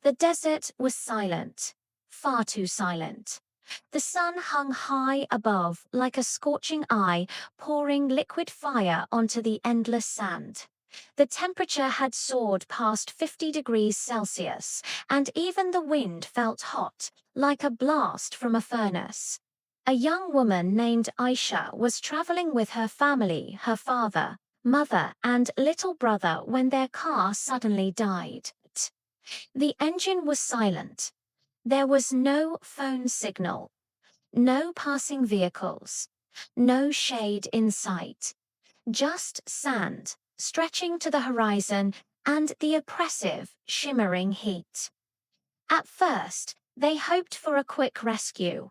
The desert was silent, far too silent. The sun hung high above like a scorching eye, pouring liquid fire onto the endless sand. The temperature had soared past 50 degrees Celsius, and even the wind felt hot, like a blast from a furnace. A young woman named Aisha was traveling with her family, her father, mother, and little brother when their car suddenly died. The engine was silent. There was no phone signal, no passing vehicles, no shade in sight, just sand stretching to the horizon and the oppressive, shimmering heat. At first, they hoped for a quick rescue,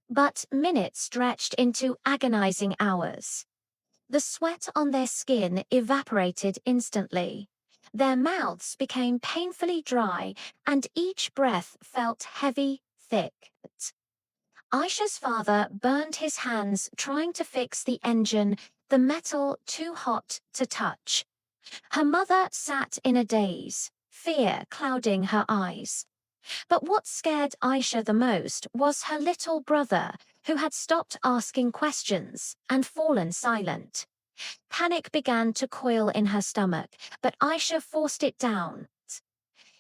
but minutes stretched into agonizing hours. The sweat on their skin evaporated instantly. Their mouths became painfully dry, and each breath felt heavy, thick. Aisha's father burned his hands trying to fix the engine, the metal too hot to touch. Her mother sat in a daze, fear clouding her eyes. But what scared Aisha the most was her little brother, who had stopped asking questions and fallen silent. Panic began to coil in her stomach, but Aisha forced it down.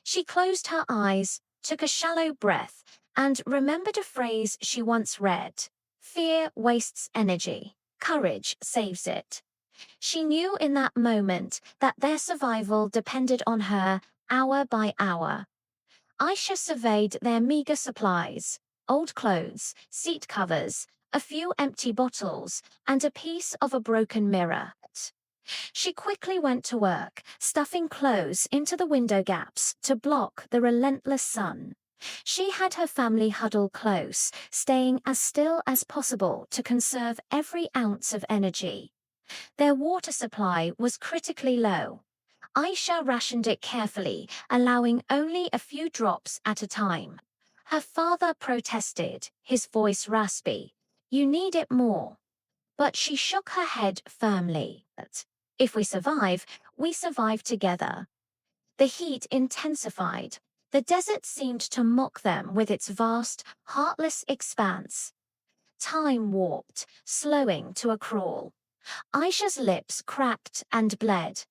She closed her eyes, took a shallow breath, and remembered a phrase she once read: "Fear wastes energy, courage saves it." She knew in that moment that their survival depended on her, hour by hour. Aisha surveyed their meager supplies: old clothes, seat covers, a few empty bottles, and a piece of a broken mirror. She quickly went to work, stuffing clothes into the window gaps to block the relentless sun. She had her family huddle close, staying as still as possible to conserve every ounce of energy. Their water supply was critically low. Aisha rationed it carefully, allowing only a few drops at a time. Her father protested, his voice raspy. "You need it more." But she shook her head firmly. "If we survive together." The heat intensified. The desert seemed to mock them with its vast, heartless expanse. Time warped, slowing to a crawl. Aisha's lips cracked and bled.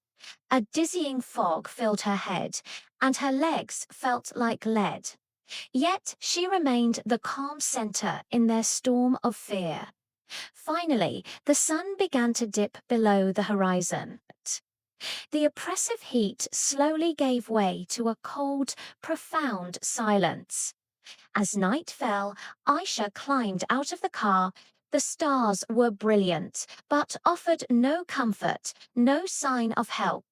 A dizzying fog filled her head, and her legs felt like lead. Yet she remained the calm center in their storm of fear. Finally, the sun began to dip below the horizon. The oppressive heat slowly gave way to a cold, profound silence. As night fell, Aisha climbed out of the car. The stars were brilliant, but offered no comfort, no sign of help.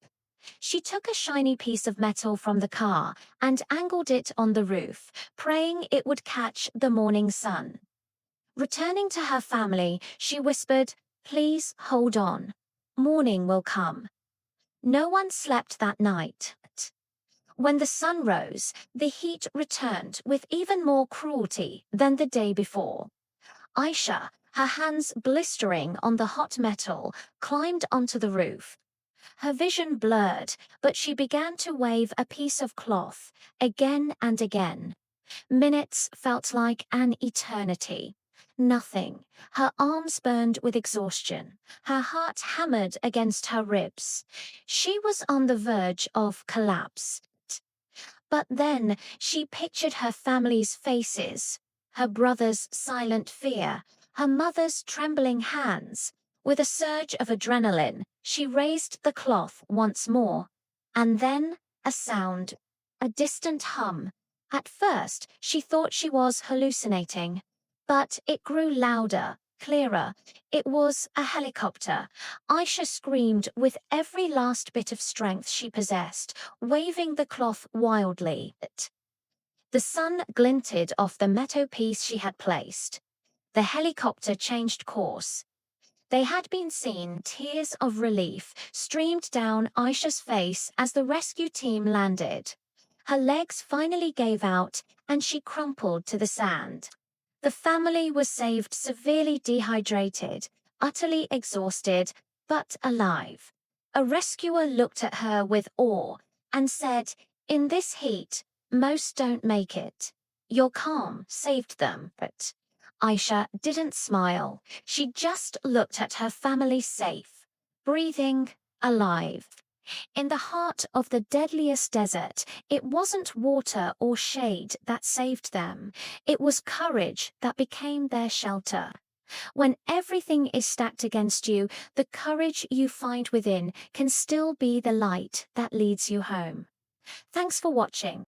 She took a shiny piece of metal from the car and angled it on the roof, praying it would catch the morning sun. Returning to her family, she whispered, "Please hold on. Morning will come." No one slept that night. When the sun rose, the heat returned with even more cruelty than the day before. Aisha, her hands blistering on the hot metal, climbed onto the roof. Her vision blurred, but she began to wave a piece of cloth, again and again. Minutes felt like an eternity. Nothing. Her arms burned with exhaustion. Her heart hammered against her ribs. She was on the verge of collapse. But then she pictured her family's faces, her brother's silent fear, her mother's trembling hands. With a surge of adrenaline, she raised the cloth once more. And then a sound, a distant hum. At first, she thought she was hallucinating. But it grew louder, clearer. It was a helicopter. Aisha screamed with every last bit of strength she possessed, waving the cloth wildly. The sun glinted off the metal piece she had placed. The helicopter changed course. They had been seen. Tears of relief streamed down Aisha's face as the rescue team landed. Her legs finally gave out, and she crumpled to the sand. The family was saved, severely dehydrated, utterly exhausted, but alive. A rescuer looked at her with awe and said, "In this heat, Most don't make it. Your calm saved them, but Aisha didn't smile. She just looked at her family safe, breathing, alive. In the heart of the deadliest desert, it wasn't water or shade that saved them. It was courage that became their shelter. When everything is stacked against you, the courage you find within can still be the light that leads you home. Thanks for watching.